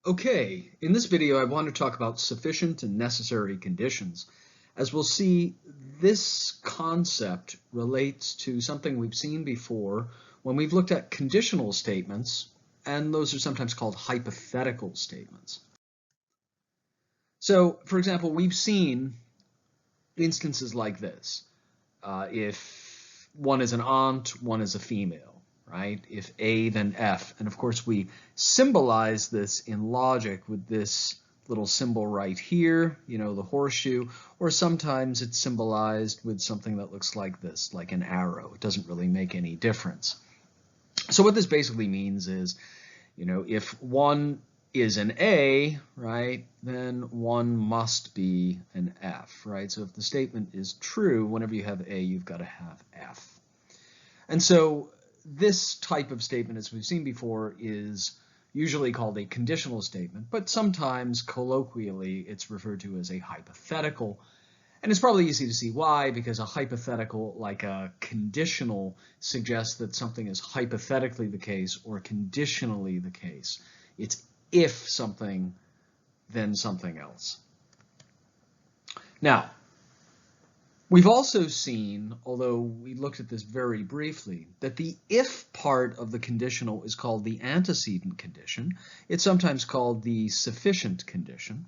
Okay, in this video I want to talk about sufficient and necessary conditions. As we'll see, this concept relates to something we've seen before when we've looked at conditional statements, and those are sometimes called hypothetical statements. So, for example, we've seen instances like this. If one is an aunt, one is a female. Right? If A, then F. And of course, we symbolize this in logic with this little symbol right here, the horseshoe, or sometimes it's symbolized with something that looks like this, like an arrow. It doesn't really make any difference. So what this basically means is, if one is an A, right, then one must be an F, right? So if the statement is true, whenever you have A, you've got to have F. And so this type of statement, as we've seen before, is usually called a conditional statement, but sometimes colloquially it's referred to as a hypothetical. And it's probably easy to see why, because a hypothetical, like a conditional, suggests that something is hypothetically the case or conditionally the case. It's if something, then something else. Now, we've also seen, although we looked at this very briefly, that the if part of the conditional is called the antecedent condition. It's sometimes called the sufficient condition.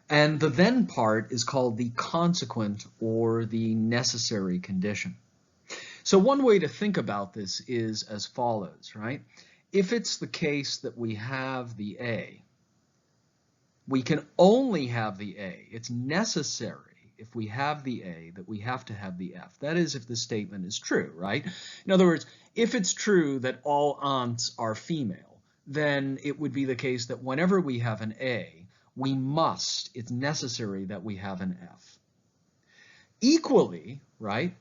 And the then part is called the consequent or the necessary condition. So one way to think about this is as follows, right? If it's the case that we have the A, we can only have the A. It's necessary if we have the A that we have to have the F. That is if the statement is true, right? In other words, if it's true that all aunts are female, then it would be the case that whenever we have an A, it's necessary that we have an F. Equally, right?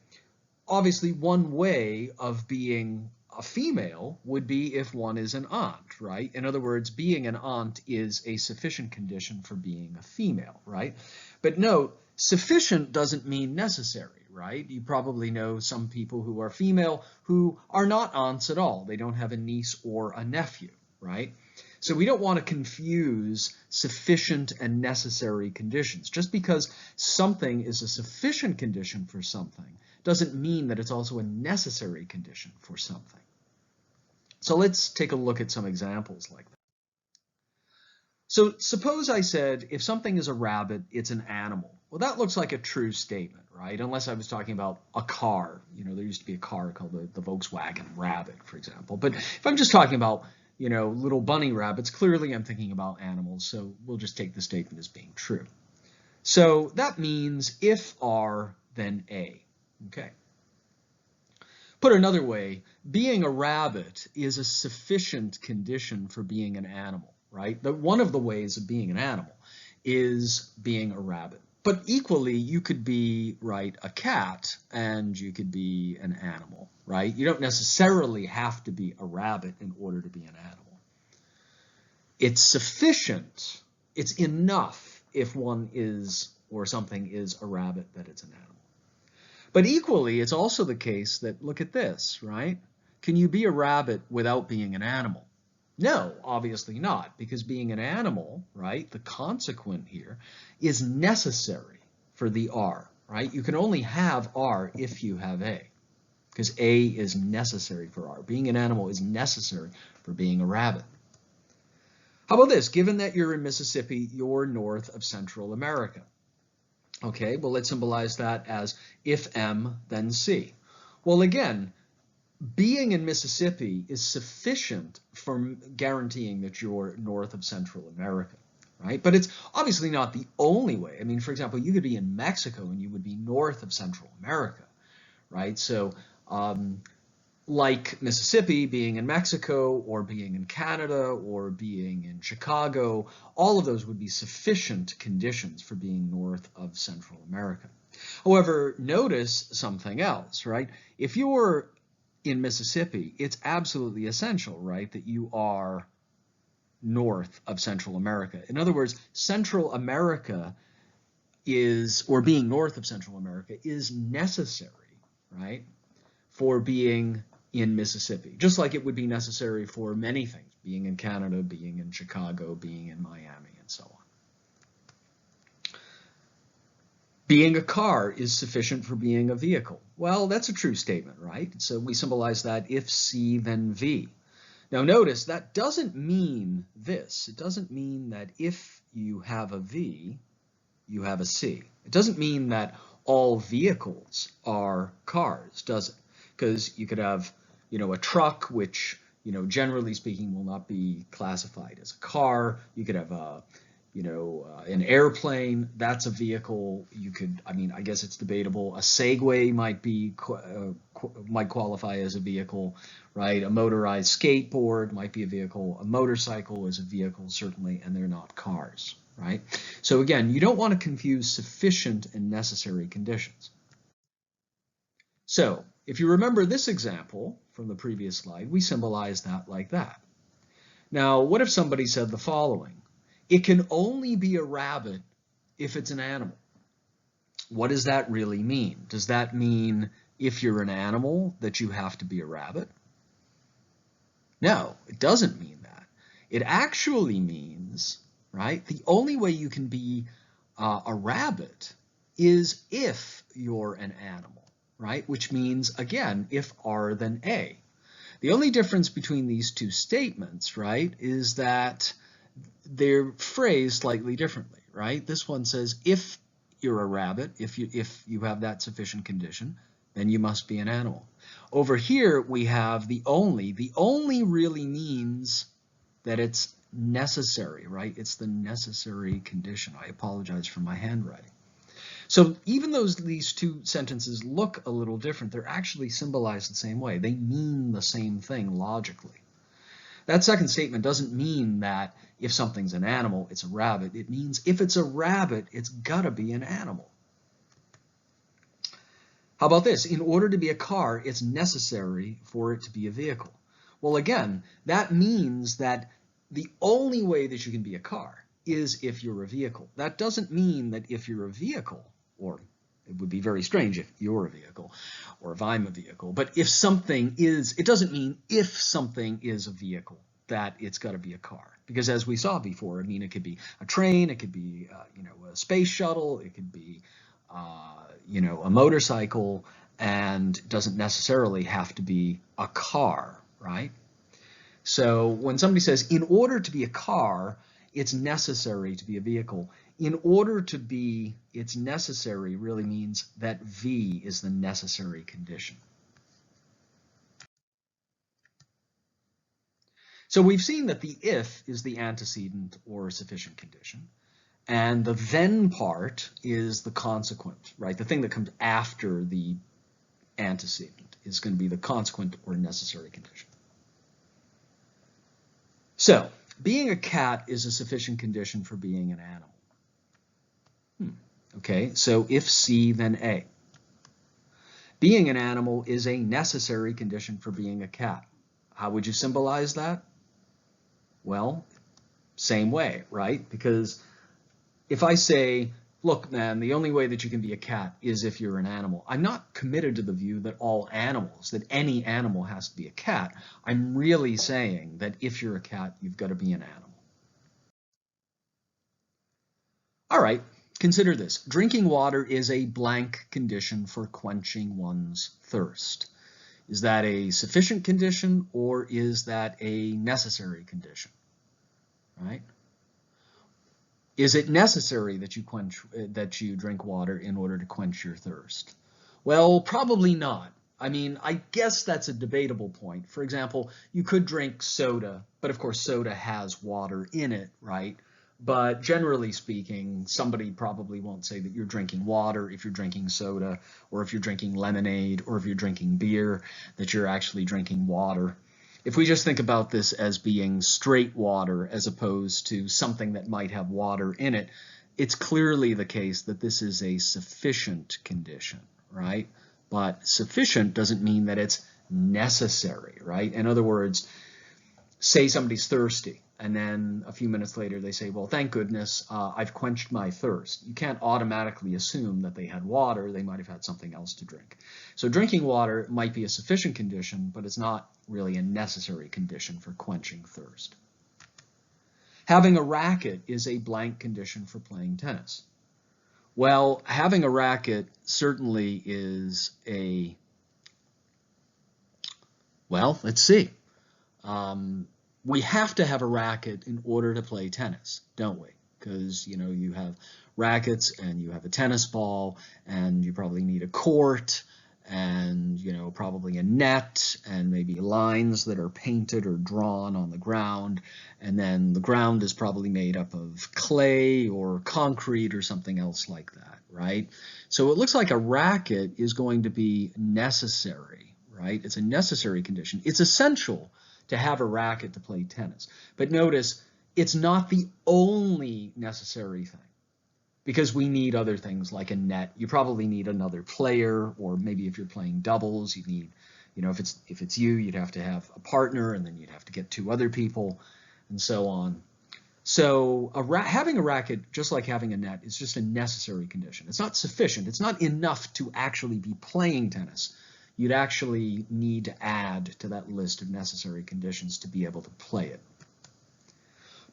Obviously, one way of being a female would be if one is an aunt, right? In other words, being an aunt is a sufficient condition for being a female, right? But note, sufficient doesn't mean necessary, right? You probably know some people who are female who are not aunts at all. They don't have a niece or a nephew, right? So we don't want to confuse sufficient and necessary conditions. Just because something is a sufficient condition for something doesn't mean that it's also a necessary condition for something. So let's take a look at some examples like that. So suppose I said, if something is a rabbit, it's an animal. Well, that looks like a true statement, right? Unless I was talking about a car. There used to be a car called the Volkswagen Rabbit, for example. But if I'm just talking about, little bunny rabbits, clearly I'm thinking about animals. So we'll just take the statement as being true. So that means if R, then A. Okay. Put another way, being a rabbit is a sufficient condition for being an animal, right? One of the ways of being an animal is being a rabbit. But equally, you could be, right, a cat and you could be an animal, right? You don't necessarily have to be a rabbit in order to be an animal. It's sufficient, it's enough if one is or something is a rabbit that it's an animal. But equally, it's also the case that, look at this, right? Can you be a rabbit without being an animal? No, obviously not, because being an animal, right, the consequent here, is necessary for the R, right? You can only have R if you have A, because A is necessary for R. Being an animal is necessary for being a rabbit. How about this? Given that you're in Mississippi, you're north of Central America. Okay, well, let's symbolize that as if M, then C. Well, again, being in Mississippi is sufficient for guaranteeing that you're north of Central America, right? But it's obviously not the only way. I mean, for example, you could be in Mexico and you would be north of Central America, right? So like Mississippi, being in Mexico or being in Canada or being in Chicago, all of those would be sufficient conditions for being north of Central America. However, notice something else, right? If you're in Mississippi, it's absolutely essential, right, that you are north of Central America. In other words, Central America is, or being north of Central America is necessary, right, for being in Mississippi, just like it would be necessary for many things, being in Canada, being in Chicago, being in Miami, and so on. Being a car is sufficient for being a vehicle. Well, that's a true statement, right? So we symbolize that if C, then V. Now notice that doesn't mean this. It doesn't mean that if you have a V, you have a C. It doesn't mean that all vehicles are cars, does it? Because you could have, a truck, which, generally speaking will not be classified as a car. You could have an airplane, that's a vehicle. You could, I guess it's debatable. A Segway might qualify as a vehicle, right? A motorized skateboard might be a vehicle. A motorcycle is a vehicle, certainly, and they're not cars, right? So again, you don't want to confuse sufficient and necessary conditions. So if you remember this example from the previous slide, we symbolize that like that. Now, what if somebody said the following? It can only be a rabbit if it's an animal. What does that really mean? Does that mean if you're an animal that you have to be a rabbit? No, it doesn't mean that. It actually means, right, the only way you can be a rabbit is if you're an animal, right? Which means, again, if R then A. The only difference between these two statements, right, is that they're phrased slightly differently, right? This one says if you're a rabbit, if you have that sufficient condition, then you must be an animal. Over here we have the only. The only really means that it's necessary, right? It's the necessary condition. I apologize for my handwriting. So even though these two sentences look a little different, they're actually symbolized the same way. They mean the same thing logically. That second statement doesn't mean that if something's an animal, it's a rabbit. It means if it's a rabbit, it's got to be an animal. How about this? In order to be a car, it's necessary for it to be a vehicle. Well, again, that means that the only way that you can be a car is if you're a vehicle. That doesn't mean that if you're a vehicle, or it would be very strange if you're a vehicle, or if I'm a vehicle, but if something is, it doesn't mean if something is a vehicle that it's got to be a car. Because as we saw before, it could be a train, it could be, a space shuttle, it could be, a motorcycle, and doesn't necessarily have to be a car, right? So when somebody says, in order to be a car, it's necessary to be a vehicle. In order to be, it's necessary really means that V is the necessary condition. So we've seen that the if is the antecedent or sufficient condition, and the then part is the consequent, right? The thing that comes after the antecedent is going to be the consequent or necessary condition. So being a cat is a sufficient condition for being an animal. Okay, so if C, then A. Being an animal is a necessary condition for being a cat. How would you symbolize that? Well, same way, right? Because if I say, look, man, the only way that you can be a cat is if you're an animal, I'm not committed to the view that all animals, that any animal has to be a cat. I'm really saying that if you're a cat, you've got to be an animal. All right, consider this. Drinking water is a blank condition for quenching one's thirst. Is that a sufficient condition or is that a necessary condition? Right? Is it necessary that you drink water in order to quench your thirst? Well, probably not. I guess that's a debatable point. For example, you could drink soda, but of course soda has water in it, right? But generally speaking, somebody probably won't say that you're drinking water if you're drinking soda, or if you're drinking lemonade, or if you're drinking beer, that you're actually drinking water. If we just think about this as being straight water as opposed to something that might have water in it, it's clearly the case that this is a sufficient condition, right? But sufficient doesn't mean that it's necessary, right? In other words, say somebody's thirsty, and then a few minutes later they say, well, thank goodness, I've quenched my thirst. You can't automatically assume that they had water. They might have had something else to drink. So drinking water might be a sufficient condition, but it's not really a necessary condition for quenching thirst. Having a racket is a blank condition for playing tennis. Well, having a racket certainly is a, well, let's see. We have to have a racket in order to play tennis, don't we? Because, you know, you have rackets and you have a tennis ball and you probably need a court and, you know, probably a net and maybe lines that are painted or drawn on the ground. And then the ground is probably made up of clay or concrete or something else like that, right? So it looks like a racket is going to be necessary, right? It's a necessary condition. It's essential to have a racket to play tennis. But notice, it's not the only necessary thing, because we need other things like a net. You probably need another player, or maybe if you're playing doubles, you need, you know, if it's you, you'd have to have a partner, and then you'd have to get 2 other people, and so on. So having a racket, just like having a net, is just a necessary condition. It's not sufficient. It's not enough to actually be playing tennis. You'd actually need to add to that list of necessary conditions to be able to play it.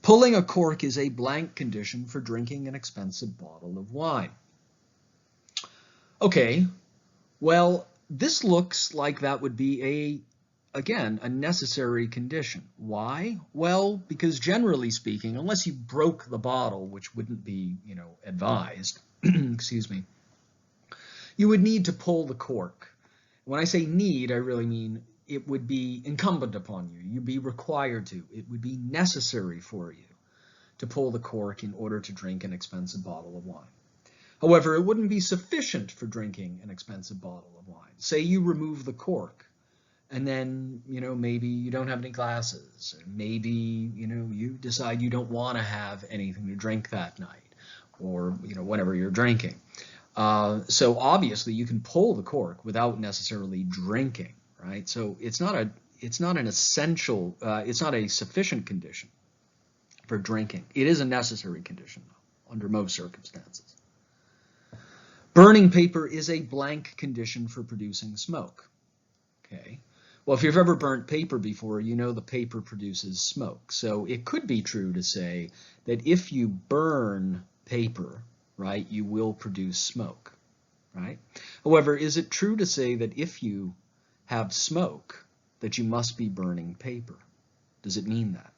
Pulling a cork is a blank condition for drinking an expensive bottle of wine. Okay, well, this looks like that would be again, a necessary condition. Why? Well, because generally speaking, unless you broke the bottle, which wouldn't be, you know, advised, excuse me, you would need to pull the cork. When I say need, I really mean it would be incumbent upon you. You'd be required to. It would be necessary for you to pull the cork in order to drink an expensive bottle of wine. However, it wouldn't be sufficient for drinking an expensive bottle of wine. Say you remove the cork, and then, you know, maybe you don't have any glasses, or maybe, you know, you decide you don't want to have anything to drink that night, or, you know, whenever you're drinking. So obviously you can pull the cork without necessarily drinking, right? So it's not an essential, it's not a sufficient condition for drinking. It is a necessary condition, though, under most circumstances. Burning paper is a blank condition for producing smoke. Okay. Well, if you've ever burnt paper before, you know the paper produces smoke. So it could be true to say that if you burn paper, right, you will produce smoke, right? However, is it true to say that if you have smoke, that you must be burning paper? Does it mean that?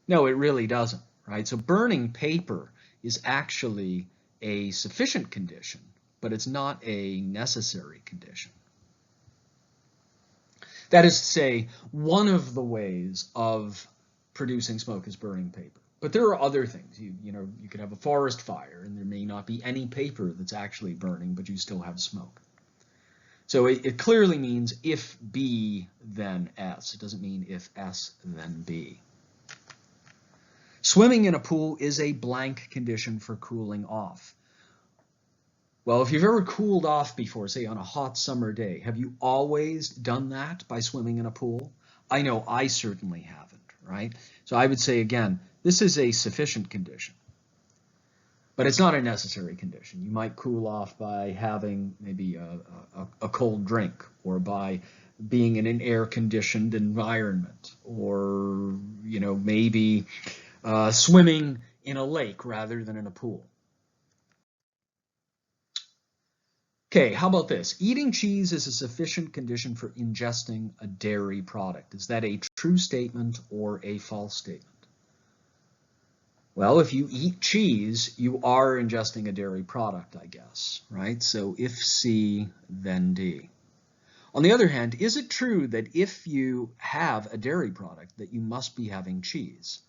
No, it really doesn't, right? So burning paper is actually a sufficient condition, but it's not a necessary condition. That is to say, one of the ways of producing smoke is burning paper. But there are other things. You know, you could have a forest fire and there may not be any paper that's actually burning, but you still have smoke. So it clearly means if B, then S. It doesn't mean if S, then B. Swimming in a pool is a blank condition for cooling off. Well, if you've ever cooled off before, say on a hot summer day, have you always done that by swimming in a pool? I know I certainly haven't, right? So I would say again, this is a sufficient condition, but it's not a necessary condition. You might cool off by having maybe a cold drink, or by being in an air-conditioned environment, or, you know, maybe swimming in a lake rather than in a pool. Okay, how about this? Eating cheese is a sufficient condition for ingesting a dairy product. Is that a true statement or a false statement? Well, if you eat cheese, you are ingesting a dairy product, I guess, right? So if C, then D. On the other hand, is it true that if you have a dairy product that you must be having cheese?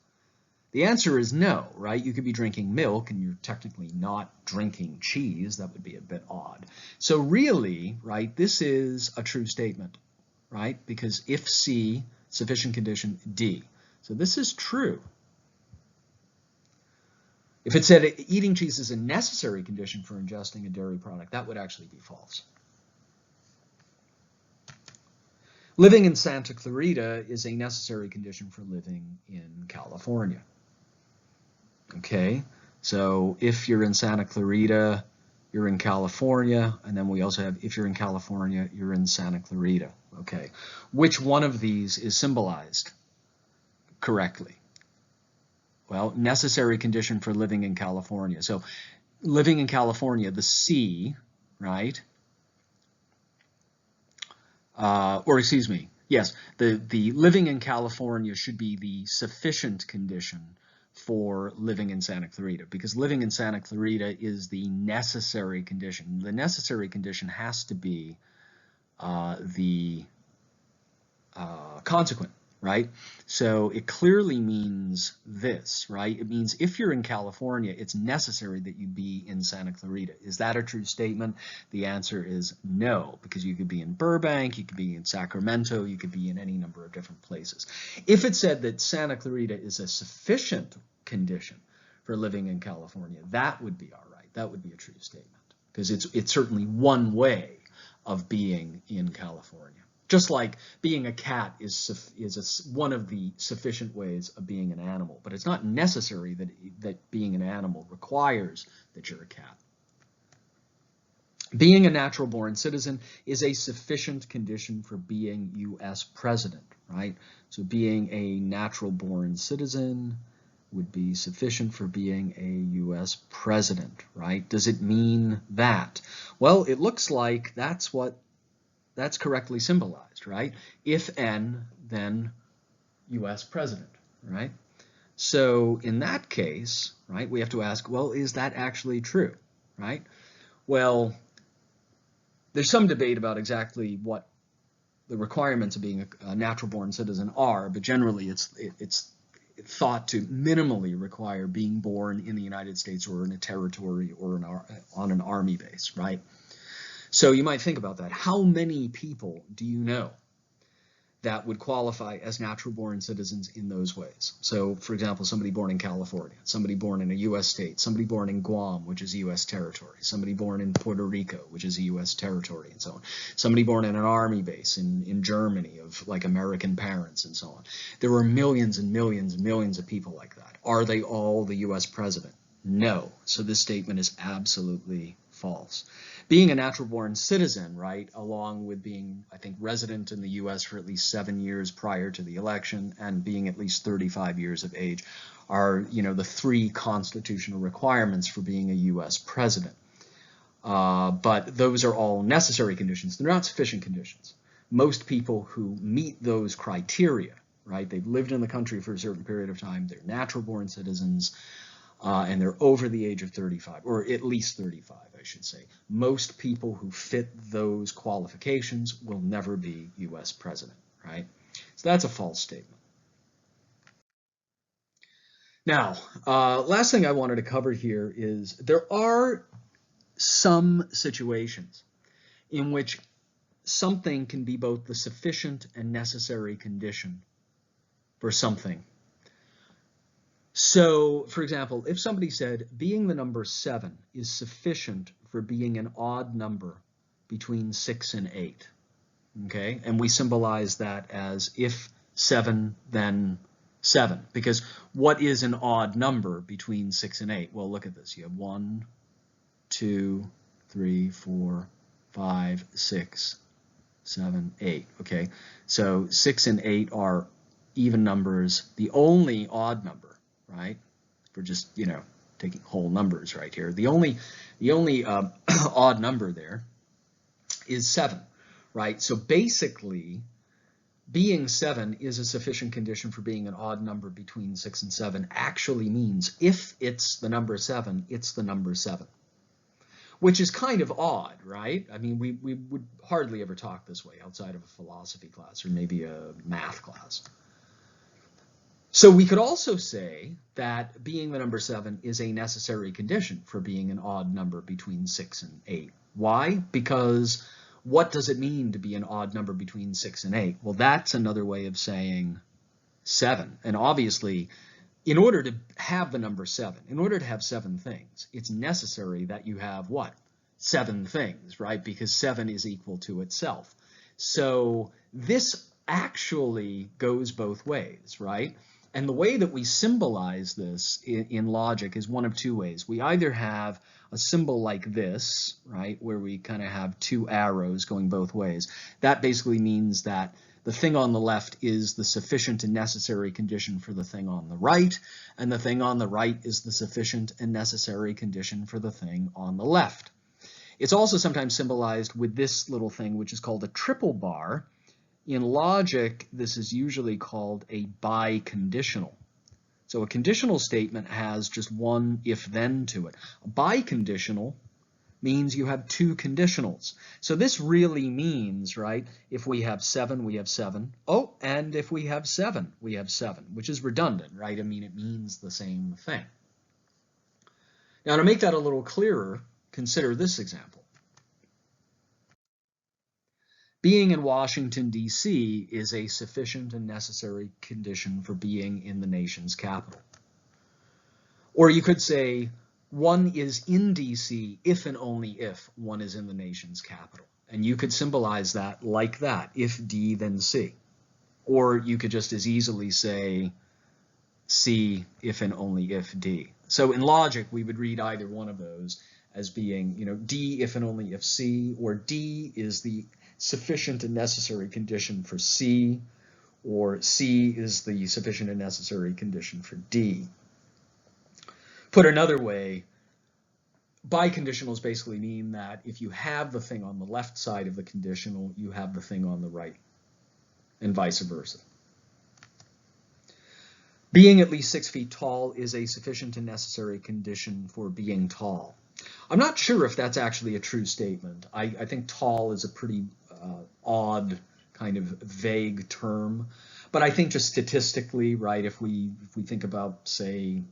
The answer is no, right? You could be drinking milk and you're technically not drinking cheese. That would be a bit odd. So really, right, this is a true statement, right? Because if C, sufficient condition, D. So this is true. If it said eating cheese is a necessary condition for ingesting a dairy product, that would actually be false. Living in Santa Clarita is a necessary condition for living in California. Okay, so if you're in Santa Clarita, you're in California, and then we also have if you're in California, you're in Santa Clarita. Okay, which one of these is symbolized correctly? Well, necessary condition for living in California. So living in California, the C, right? Or excuse me, yes, the living in California should be the sufficient condition for living in Santa Clarita, because living in Santa Clarita is the necessary condition. The necessary condition has to be the consequent, right? So it clearly means this, right? It means if you're in California, it's necessary that you be in Santa Clarita. Is that a true statement? The answer is no, because you could be in Burbank, you could be in Sacramento, you could be in any number of different places. If it said that Santa Clarita is a sufficient condition for living in California, that would be all right. That would be a true statement, because it's certainly one way of being in California. Just like being a cat is one of the sufficient ways of being an animal, but it's not necessary that being an animal requires that you're a cat. Being a natural-born citizen is a sufficient condition for being U.S. president, right? So being a natural-born citizen would be sufficient for being a U.S. president, right? Does it mean that? Well, it looks like that's correctly symbolized, right? If N, then U.S. president, right? So in that case, right, we have to ask, well, is that actually true, right? Well, there's some debate about exactly what the requirements of being a natural-born citizen are, but generally it's thought to minimally require being born in the United States or in a territory or on an army base, right? So you might think about that. How many people do you know that would qualify as natural-born citizens in those ways? So, for example, somebody born in California, somebody born in a U.S. state, somebody born in Guam, which is a U.S. territory, somebody born in Puerto Rico, which is a U.S. territory, and so on. Somebody born in an army base in Germany of like American parents and so on. There are millions and millions and millions of people like that. Are they all the U.S. president? No. So this statement is absolutely false. Being a natural-born citizen, right, along with being, I think, resident in the U.S. for at least 7 years prior to the election and being at least 35 years of age are, the 3 constitutional requirements for being a U.S. president. But those are all necessary conditions. They're not sufficient conditions. Most people who meet those criteria, right, they've lived in the country for a certain period of time, they're natural-born citizens, and they're over the age of 35, or at least 35, I should say. Most people who fit those qualifications will never be U.S. president, right? So that's a false statement. Now, last thing I wanted to cover here is there are some situations in which something can be both the sufficient and necessary condition for something. So, for example, if somebody said being the number 7 is sufficient for being an odd number between 6 and 8, okay? And we symbolize that as if 7, then 7. Because what is an odd number between 6 and 8? Well, look at this. You have 1, 2, 3, 4, 5, 6, 7, 8, okay? So 6 and 8 are even numbers. The only odd number, right? We're just, taking whole numbers right here. The only odd number there is 7, right? So basically, being 7 is a sufficient condition for being an odd number between 6 and 7 actually means if it's the number 7, it's the number 7. Which is kind of odd, right? I mean, we would hardly ever talk this way outside of a philosophy class or maybe a math class. So we could also say that being the number 7 is a necessary condition for being an odd number between 6 and 8. Why? Because what does it mean to be an odd number between 6 and 8? Well, that's another way of saying 7. And obviously, in order to have the number 7, in order to have 7 things, it's necessary that you have what? 7 things, right? Because 7 is equal to itself. So this actually goes both ways, right? And the way that we symbolize this in logic is one of two ways. We either have a symbol like this, right, where we kind of have two arrows going both ways. That basically means that the thing on the left is the sufficient and necessary condition for the thing on the right, and the thing on the right is the sufficient and necessary condition for the thing on the left. It's also sometimes symbolized with this little thing, which is called a triple bar. In logic, this is usually called a biconditional. So a conditional statement has just one if-then to it. A biconditional means you have two conditionals. So this really means, right, if we have 7, we have 7. Oh, and if we have 7, we have 7, which is redundant, right? I mean, it means the same thing. Now, to make that a little clearer, consider this example. Being in Washington, D.C. is a sufficient and necessary condition for being in the nation's capital. Or you could say, one is in D.C. if and only if one is in the nation's capital. And you could symbolize that like that, if D, then C. Or you could just as easily say C if and only if D. So in logic, we would read either one of those as being, D if and only if C, or D is the sufficient and necessary condition for C, or C is the sufficient and necessary condition for D. Put another way, biconditionals basically mean that if you have the thing on the left side of the conditional, you have the thing on the right, and vice versa. Being at least 6 feet tall is a sufficient and necessary condition for being tall. I'm not sure if that's actually a true statement. I think tall is a pretty odd, kind of vague term. But I think just statistically, right, if we think about, say,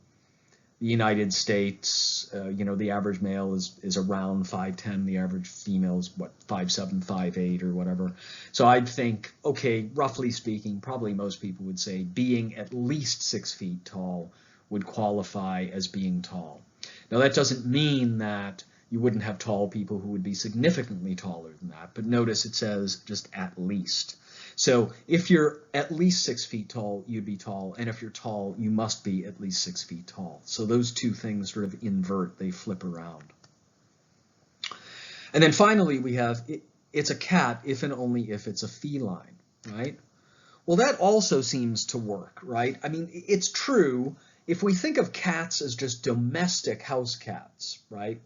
the United States, the average male is around 5'10", the average female is, 5'7", 5'8", or whatever. So I'd think, okay, roughly speaking, probably most people would say being at least 6 feet tall would qualify as being tall. Now, that doesn't mean that you wouldn't have tall people who would be significantly taller than that, but notice it says just at least. So if you're at least 6 feet tall, you'd be tall, and if you're tall, you must be at least 6 feet tall. So those two things sort of invert, they flip around. And then finally, we have it's a cat if and only if it's a feline, right? Well, that also seems to work, right? I mean, it's true. If we think of cats as just domestic house cats, right?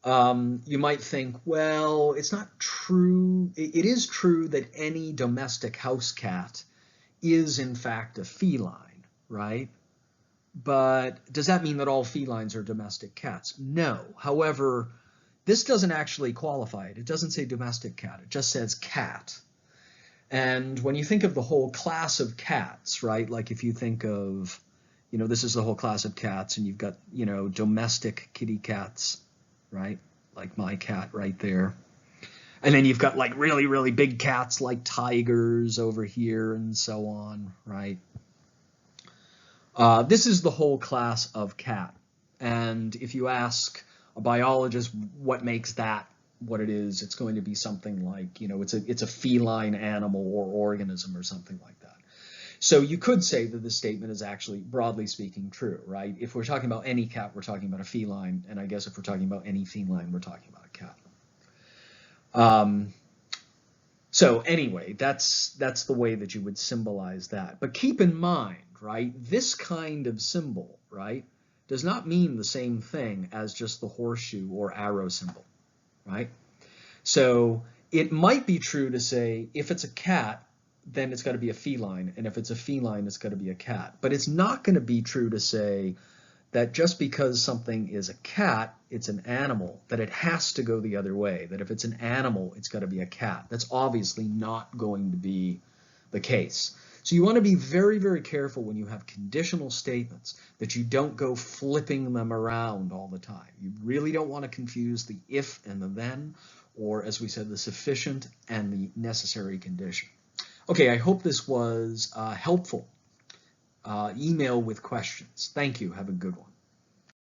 You might think, well, it's not true. It is true that any domestic house cat is in fact a feline, right? But does that mean that all felines are domestic cats? No. However, this doesn't actually qualify it. It doesn't say domestic cat. It just says cat. And when you think of the whole class of cats, right? Like if you think of, this is the whole class of cats, and you've got, domestic kitty cats, right? Like my cat right there. And then you've got like really, really big cats like tigers over here and so on, right? This is the whole class of cat. And if you ask a biologist what makes that what it is, it's going to be something like, it's a feline animal or organism or something like that. So you could say that this statement is actually, broadly speaking, true, right? If we're talking about any cat, we're talking about a feline, and I guess if we're talking about any feline, we're talking about a cat. So anyway, that's the way that you would symbolize that. But keep in mind, right, this kind of symbol, right, does not mean the same thing as just the horseshoe or arrow symbol, right? So it might be true to say if it's a cat, then it's got to be a feline, and if it's a feline, it's got to be a cat. But it's not going to be true to say that just because something is a cat, it's an animal, that it has to go the other way, that if it's an animal, it's got to be a cat. That's obviously not going to be the case. So you want to be very, very careful when you have conditional statements that you don't go flipping them around all the time. You really don't want to confuse the if and the then, or as we said, the sufficient and the necessary condition. Okay, I hope this was helpful. Email with questions. Thank you. Have a good one.